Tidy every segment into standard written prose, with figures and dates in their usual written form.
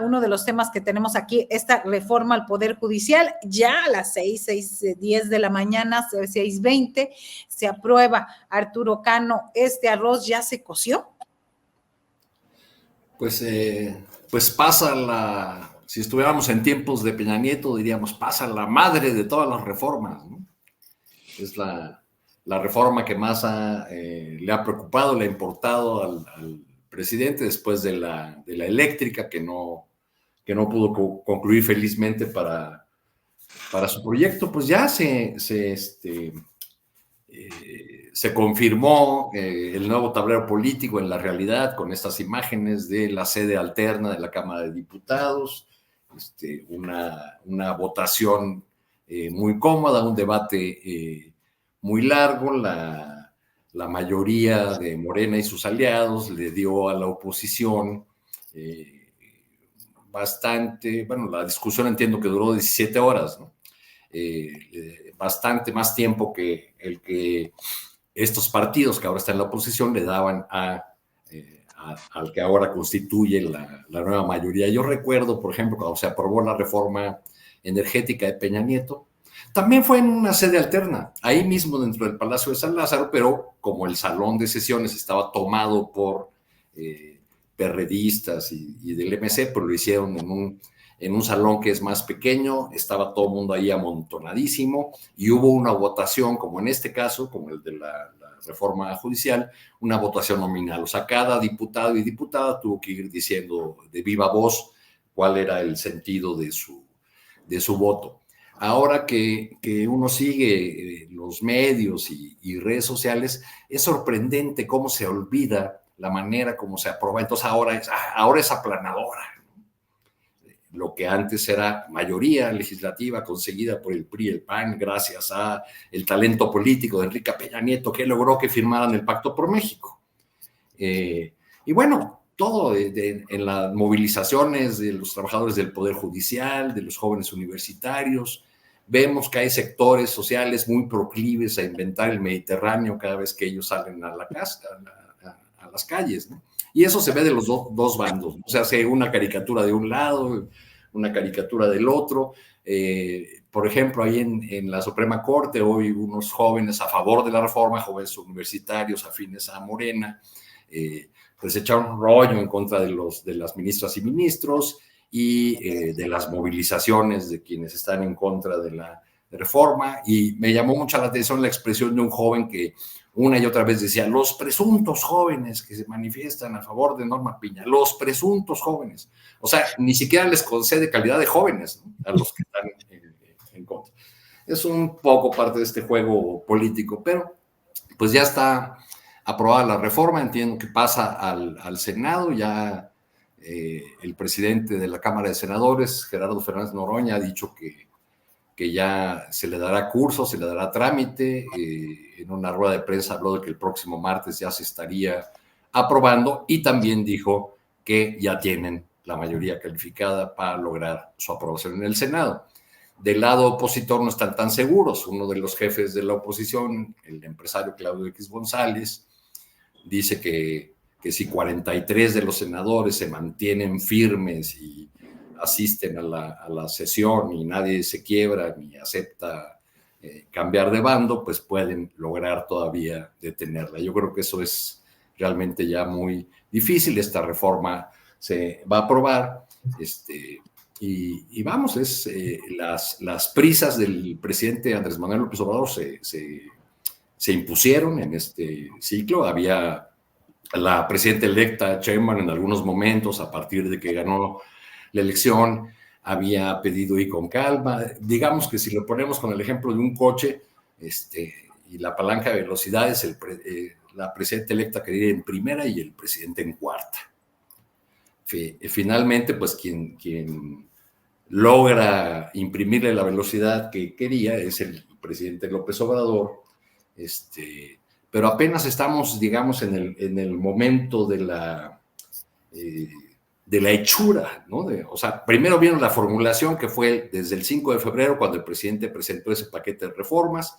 uno de los temas que tenemos aquí, esta reforma al Poder Judicial. Ya a las 6:10 de la mañana, 6:20, se aprueba. Arturo Cano, ¿este arroz ya se coció? Pues pasa si estuviéramos en tiempos de Peña Nieto, diríamos, pasa la madre de todas las reformas, ¿no? Es la reforma que más le ha preocupado, le ha importado al presidente después de la eléctrica, que no pudo concluir felizmente para su proyecto. Pues ya se confirmó el nuevo tablero político en la realidad, con estas imágenes de la sede alterna de la Cámara de Diputados, una votación muy cómoda, un debate muy largo. La mayoría de Morena y sus aliados le dio a la oposición bastante, bueno, la discusión entiendo que duró 17 horas, ¿no? Bastante más tiempo que el que estos partidos que ahora están en la oposición le daban al que ahora constituye la nueva mayoría. Yo recuerdo, por ejemplo, cuando se aprobó la reforma energética de Peña Nieto, también fue en una sede alterna, ahí mismo dentro del Palacio de San Lázaro, pero como el salón de sesiones estaba tomado por perredistas y del MC, pues lo hicieron en un salón que es más pequeño, estaba todo el mundo ahí amontonadísimo y hubo una votación, como en este caso, como el de la reforma judicial, una votación nominal. O sea, cada diputado y diputada tuvo que ir diciendo de viva voz cuál era el sentido de su voto. Ahora que uno sigue los medios y redes sociales, es sorprendente cómo se olvida la manera como se aprueba. Entonces ahora es aplanadora. Lo que antes era mayoría legislativa conseguida por el PRI y el PAN gracias a el talento político de Enrique Peña Nieto, que logró que firmaran el Pacto por México. Y bueno, todo en las movilizaciones de los trabajadores del Poder Judicial, de los jóvenes universitarios, vemos que hay sectores sociales muy proclives a inventar el Mediterráneo cada vez que ellos salen a las calles, ¿no? Y eso se ve de los dos bandos. O sea, hace una caricatura de un lado, una caricatura del otro. Por ejemplo, ahí en la Suprema Corte, hoy unos jóvenes a favor de la reforma, jóvenes universitarios afines a Morena, pues echaron un rollo en contra de las ministras y ministros y de las movilizaciones de quienes están en contra de la reforma. Y me llamó mucho la atención la expresión de un joven que una y otra vez decía, los presuntos jóvenes que se manifiestan a favor de Norma Piña, los presuntos jóvenes. O sea, ni siquiera les concede calidad de jóvenes, ¿no?, a los que están en contra. Es un poco parte de este juego político, pero pues ya está aprobada la reforma, entiendo que pasa al Senado. Ya el presidente de la Cámara de Senadores, Gerardo Fernández Noroña, ha dicho que ya se le dará curso, se le dará trámite. En una rueda de prensa habló de que el próximo martes ya se estaría aprobando y también dijo que ya tienen la mayoría calificada para lograr su aprobación en el Senado. Del lado opositor no están tan seguros. Uno de los jefes de la oposición, el empresario Claudio X González, dice que si 43 de los senadores se mantienen firmes y asisten a la sesión y nadie se quiebra ni acepta cambiar de bando, pues pueden lograr todavía detenerla. Yo creo que eso es realmente ya muy difícil. Esta reforma se va a aprobar y vamos, las prisas del presidente Andrés Manuel López Obrador se impusieron en este ciclo. Había la presidenta electa Sheinbaum en algunos momentos, a partir de que ganó la elección, había pedido ir con calma. Digamos que si lo ponemos con el ejemplo de un coche y la palanca de velocidades, la presidenta electa quería ir en primera y el presidente en cuarta. Finalmente, pues quien logra imprimirle la velocidad que quería es el presidente López Obrador. Pero apenas estamos, digamos, en el momento de la hechura, ¿no? O sea, primero vino la formulación, que fue desde el 5 de febrero, cuando el presidente presentó ese paquete de reformas,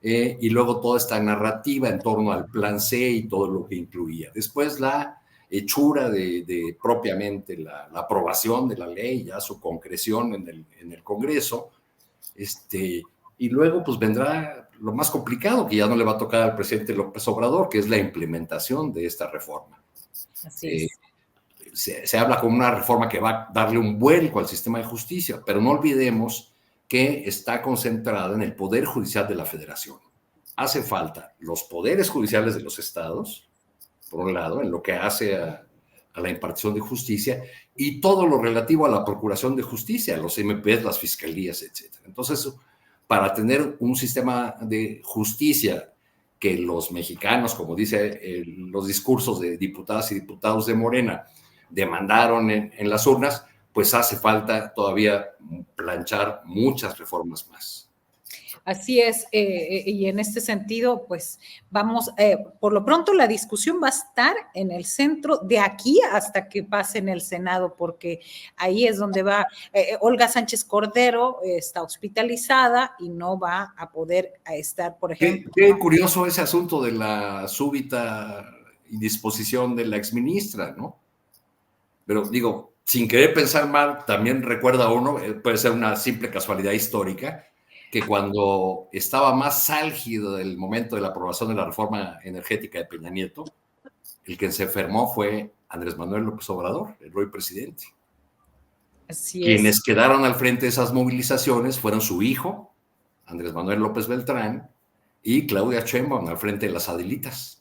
y luego toda esta narrativa en torno al plan C y todo lo que incluía. Después la hechura de propiamente la aprobación de la ley, ya su concreción en el Congreso, y luego pues vendrá lo más complicado, que ya no le va a tocar al presidente López Obrador, que es la implementación de esta reforma. Así es. Se habla como una reforma que va a darle un vuelco al sistema de justicia, pero no olvidemos que está concentrada en el Poder Judicial de la Federación. Hace falta los poderes judiciales de los estados, por un lado, en lo que hace a la impartición de justicia, y todo lo relativo a la procuración de justicia, los MPs, las fiscalías, etc. Entonces, para tener un sistema de justicia que los mexicanos, como dice los discursos de diputadas y diputados de Morena, demandaron en las urnas, pues hace falta todavía planchar muchas reformas más. Así es, y en este sentido, pues vamos, por lo pronto la discusión va a estar en el centro de aquí hasta que pase en el Senado, porque ahí es donde va, Olga Sánchez Cordero está hospitalizada y no va a poder estar, por ejemplo. Qué curioso ese asunto de la súbita indisposición de la exministra, ¿no? Pero digo, sin querer pensar mal, también recuerda uno, puede ser una simple casualidad histórica, que cuando estaba más álgido el momento de la aprobación de la reforma energética de Peña Nieto, el que se enfermó fue Andrés Manuel López Obrador, el hoy presidente. Así Quienes es. quedaron al frente de esas movilizaciones fueron su hijo, Andrés Manuel López Beltrán, y Claudia Sheinbaum al frente de las Adelitas.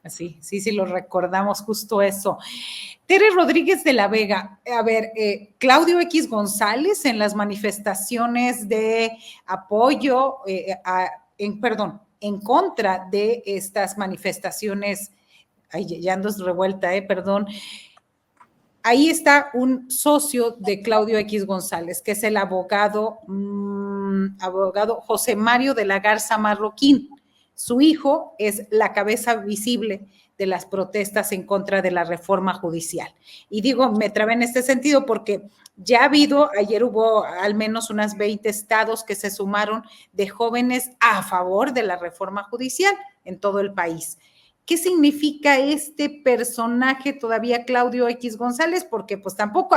Así, sí, lo recordamos, justo eso. Tere Rodríguez de la Vega, a ver, Claudio X González en las manifestaciones de apoyo, en contra de estas manifestaciones, ay, ya ando revuelta, perdón. Ahí está un socio de Claudio X González, que es el abogado José Mario de la Garza Marroquín. Su hijo es la cabeza visible de las protestas en contra de la reforma judicial. Y digo, me trabé en este sentido porque ya ha habido, ayer hubo al menos unas 20 estados que se sumaron de jóvenes a favor de la reforma judicial en todo el país. ¿Qué significa este personaje todavía, Claudio X González? Porque pues tampoco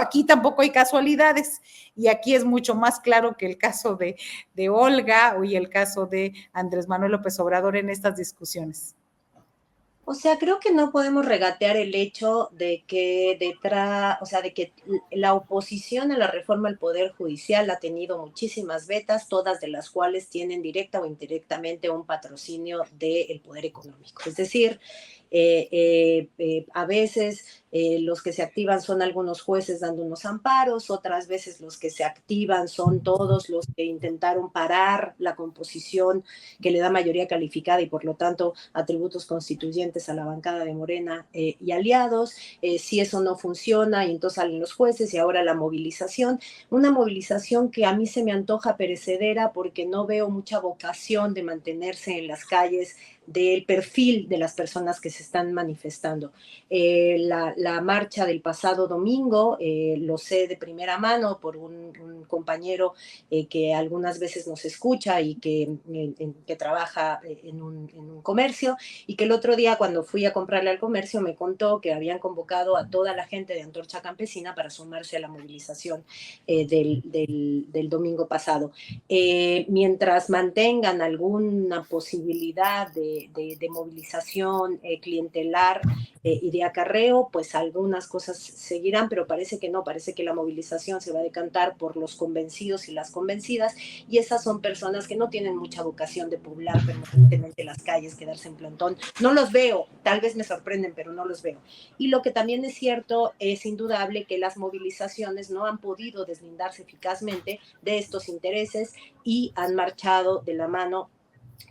hay casualidades, y aquí es mucho más claro que el caso de Olga y el caso de Andrés Manuel López Obrador en estas discusiones. O sea, creo que no podemos regatear el hecho de que de que la oposición a la reforma al Poder Judicial ha tenido muchísimas vetas, todas de las cuales tienen directa o indirectamente un patrocinio del poder económico. Es decir, a veces los que se activan son algunos jueces dando unos amparos, otras veces los que se activan son todos los que intentaron parar la composición que le da mayoría calificada y por lo tanto atributos constituyentes a la bancada de Morena y aliados. Si eso no funciona, y entonces salen los jueces y ahora la movilización, una movilización que a mí se me antoja perecedera porque no veo mucha vocación de mantenerse en las calles del perfil de las personas que se están manifestando. La marcha del pasado domingo, lo sé de primera mano por un compañero que algunas veces nos escucha y que trabaja en un comercio, y que el otro día cuando fui a comprarle al comercio me contó que habían convocado a toda la gente de Antorcha Campesina para sumarse a la movilización del domingo pasado. Mientras mantengan alguna posibilidad de movilización clientelar y de acarreo, pues algunas cosas seguirán, pero parece que no, parece que la movilización se va a decantar por los convencidos y las convencidas, y esas son personas que no tienen mucha vocación de poblar permanentemente las calles, quedarse en plantón. No los veo, tal vez me sorprenden, pero no los veo. Y lo que también es cierto, es indudable que las movilizaciones no han podido deslindarse eficazmente de estos intereses y han marchado de la mano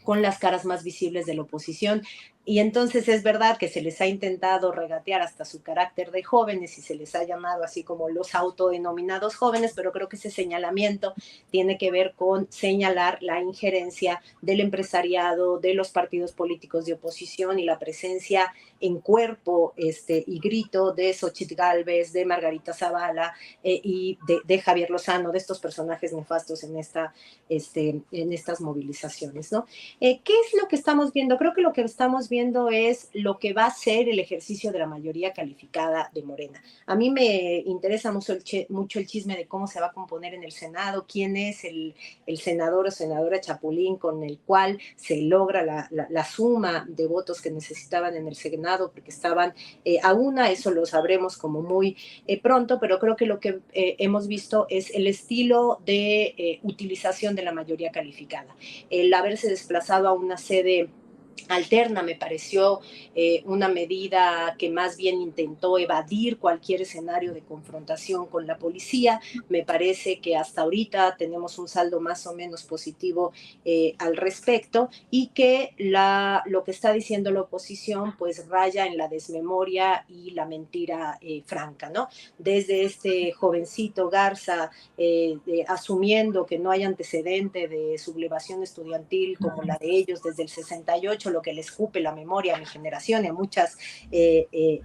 con las caras más visibles de la oposición. Y entonces es verdad que se les ha intentado regatear hasta su carácter de jóvenes y se les ha llamado así como los autodenominados jóvenes, pero creo que ese señalamiento tiene que ver con señalar la injerencia del empresariado, de los partidos políticos de oposición y la presencia en cuerpo y grito de Xochitl Gálvez, de Margarita Zavala y de Javier Lozano, de estos personajes nefastos en estas movilizaciones, ¿no? ¿Qué es lo que estamos viendo? Creo que lo que estamos viendo es lo que va a ser el ejercicio de la mayoría calificada de Morena. A mí me interesa mucho el chisme de cómo se va a componer en el Senado, quién es el senador o senadora Chapulín con el cual se logra la suma de votos que necesitaban en el Senado, porque estaban a una, eso lo sabremos como muy pronto, pero creo que lo que hemos visto es el estilo de utilización de la mayoría calificada. El haberse desplazado a una sede alterna me pareció una medida que más bien intentó evadir cualquier escenario de confrontación con la policía. Me parece que hasta ahorita tenemos un saldo más o menos positivo al respecto, y que lo que está diciendo la oposición pues raya en la desmemoria y la mentira franca, ¿no? Desde este jovencito Garza asumiendo que no hay antecedente de sublevación estudiantil como la de ellos desde el 68, lo que le escupe la memoria a mi generación y a muchas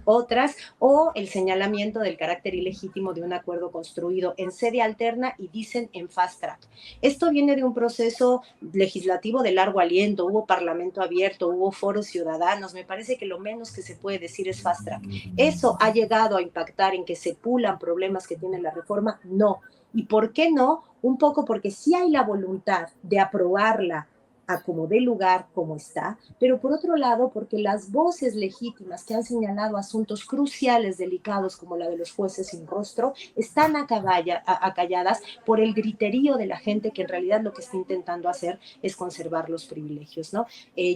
otras, o el señalamiento del carácter ilegítimo de un acuerdo construido en sede alterna y dicen en fast track. Esto viene de un proceso legislativo de largo aliento, hubo parlamento abierto, hubo foros ciudadanos, me parece que lo menos que se puede decir es fast track. ¿Eso ha llegado a impactar en que se pulan problemas que tiene la reforma? No. ¿Y por qué no? Un poco porque sí hay la voluntad de aprobarla a como dé lugar, como está, pero por otro lado, porque las voces legítimas que han señalado asuntos cruciales, delicados, como la de los jueces sin rostro, están acalladas por el griterío de la gente que en realidad lo que está intentando hacer es conservar los privilegios, ¿no?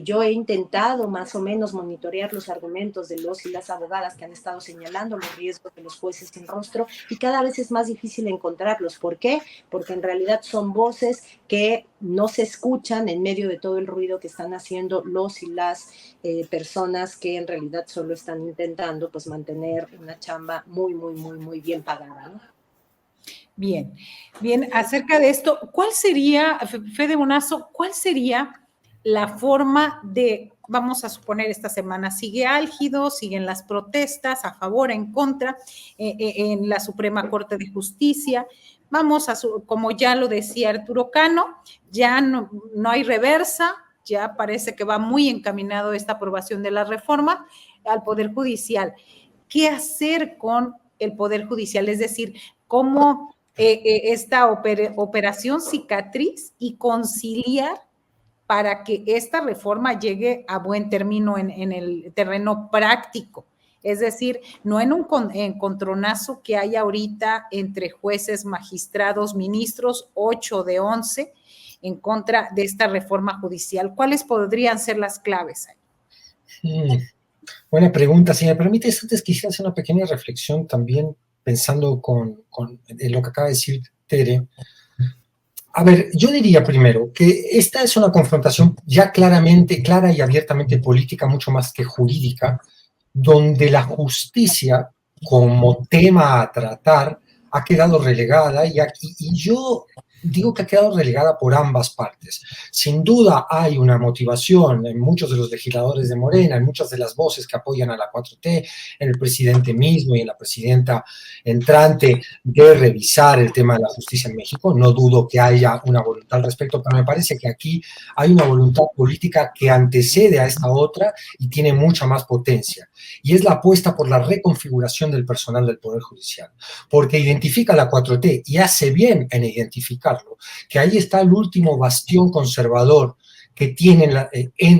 Yo he intentado más o menos monitorear los argumentos de los y las abogadas que han estado señalando los riesgos de los jueces sin rostro, y cada vez es más difícil encontrarlos. ¿Por qué? Porque en realidad son voces que no se escuchan en medio de todo el ruido que están haciendo los y las personas que en realidad solo están intentando pues mantener una chamba muy, muy, muy, muy bien pagada, ¿no? Bien, acerca de esto, ¿cuál sería, Fede Bonazo, cuál sería la forma de, vamos a suponer esta semana sigue álgido, siguen las protestas a favor, en contra, en la Suprema Corte de Justicia? Vamos a, como ya lo decía Arturo Cano, ya no hay reversa, ya parece que va muy encaminado esta aprobación de la reforma al Poder Judicial. ¿Qué hacer con el Poder Judicial? Es decir, ¿cómo esta operación cicatriz y conciliar para que esta reforma llegue a buen término en el terreno práctico? Es decir, no en un encontronazo que hay ahorita entre jueces, magistrados, ministros, 8 de 11, en contra de esta reforma judicial. ¿Cuáles podrían ser las claves ahí? Buena pregunta. Si me permites, antes quisiera hacer una pequeña reflexión también, pensando en lo que acaba de decir Tere. A ver, yo diría primero que esta es una confrontación ya clara y abiertamente política, mucho más que jurídica, donde la justicia como tema a tratar ha quedado relegada, y yo digo que ha quedado relegada por ambas partes. Sin duda hay una motivación en muchos de los legisladores de Morena, en muchas de las voces que apoyan a la 4T, en el presidente mismo y en la presidenta entrante, de revisar el tema de la justicia en México. No dudo que haya una voluntad al respecto, pero me parece que aquí hay una voluntad política que antecede a esta otra y tiene mucha más potencia. Y es la apuesta por la reconfiguración del personal del Poder Judicial, porque identifica a la 4T y hace bien en identificarlo, que ahí está el último bastión conservador que tienen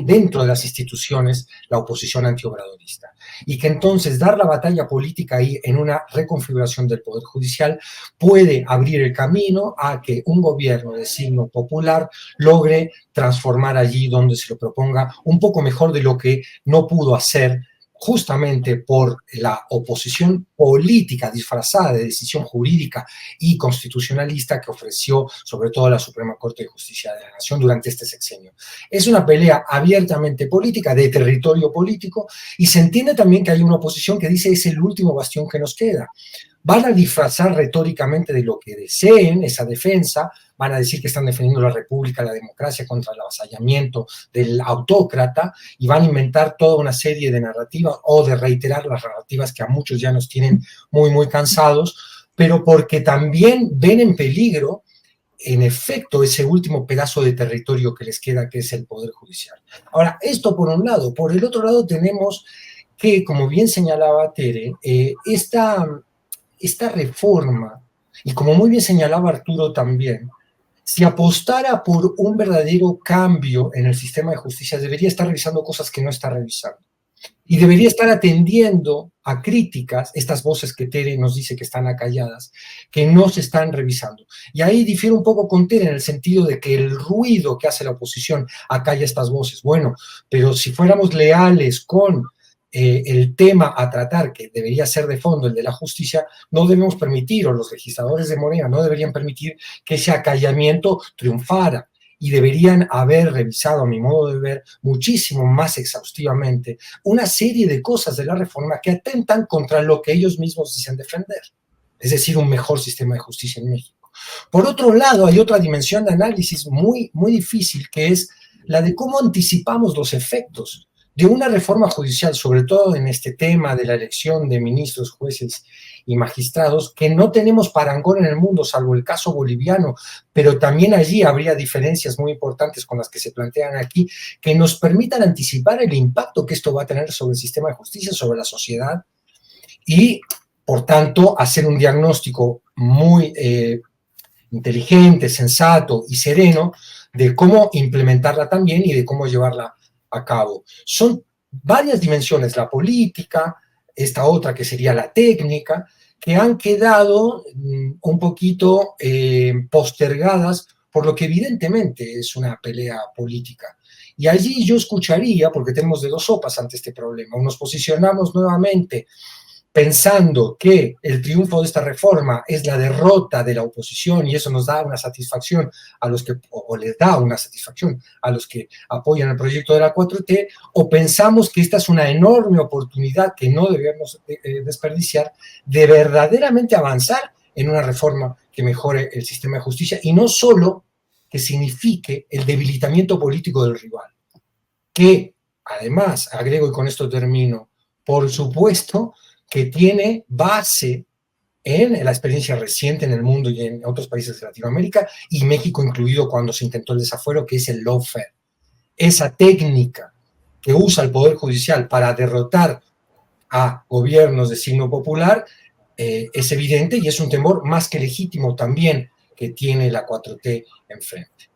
dentro de las instituciones la oposición antiobradorista, y que entonces dar la batalla política ahí en una reconfiguración del Poder Judicial puede abrir el camino a que un gobierno de signo popular logre transformar allí donde se lo proponga un poco mejor de lo que no pudo hacer, justamente por la oposición política disfrazada de decisión jurídica y constitucionalista que ofreció sobre todo la Suprema Corte de Justicia de la Nación durante este sexenio. Es una pelea abiertamente política, de territorio político, y se entiende también que hay una oposición que dice es el último bastión que nos queda. van a disfrazar retóricamente de lo que deseen esa defensa, van a decir que están defendiendo la república, la democracia contra el avasallamiento del autócrata, y van a inventar toda una serie de narrativas o de reiterar las narrativas que a muchos ya nos tienen muy, muy cansados, pero porque también ven en peligro, en efecto, ese último pedazo de territorio que les queda, que es el Poder Judicial. Ahora, esto por un lado. Por el otro lado tenemos que, como bien señalaba Tere, esta reforma, y como muy bien señalaba Arturo también, si apostara por un verdadero cambio en el sistema de justicia, debería estar revisando cosas que no está revisando. Y debería estar atendiendo a críticas, estas voces que Tere nos dice que están acalladas, que no se están revisando. Y ahí difiere un poco con Tere en el sentido de que el ruido que hace la oposición acalla estas voces. Bueno, pero si fuéramos leales con el tema a tratar, que debería ser de fondo el de la justicia, no debemos permitir, o los legisladores de Morena no deberían permitir que ese acallamiento triunfara. Y deberían haber revisado, a mi modo de ver, muchísimo más exhaustivamente una serie de cosas de la reforma que atentan contra lo que ellos mismos dicen defender, es decir, un mejor sistema de justicia en México. Por otro lado, hay otra dimensión de análisis muy, muy difícil, que es la de cómo anticipamos los efectos de una reforma judicial, sobre todo en este tema de la elección de ministros, jueces y magistrados, que no tenemos parangón en el mundo, salvo el caso boliviano, pero también allí habría diferencias muy importantes con las que se plantean aquí, que nos permitan anticipar el impacto que esto va a tener sobre el sistema de justicia, sobre la sociedad, y, por tanto, hacer un diagnóstico muy inteligente, sensato y sereno de cómo implementarla también y de cómo llevarla a cabo. Son varias dimensiones, la política, esta otra que sería la técnica, que han quedado un poquito postergadas por lo que evidentemente es una pelea política. Y allí yo escucharía, porque tenemos de dos sopas ante este problema, o nos posicionamos nuevamente pensando que el triunfo de esta reforma es la derrota de la oposición y eso nos da una satisfacción a los que, o les da una satisfacción a los que apoyan el proyecto de la 4T, o pensamos que esta es una enorme oportunidad que no debemos desperdiciar de verdaderamente avanzar en una reforma que mejore el sistema de justicia y no solo que signifique el debilitamiento político del rival, que además, agrego y con esto termino, por supuesto, que tiene base en la experiencia reciente en el mundo y en otros países de Latinoamérica, y México incluido cuando se intentó el desafuero, que es el lawfare. Esa técnica que usa el Poder Judicial para derrotar a gobiernos de signo popular es evidente y es un temor más que legítimo también que tiene la 4T enfrente.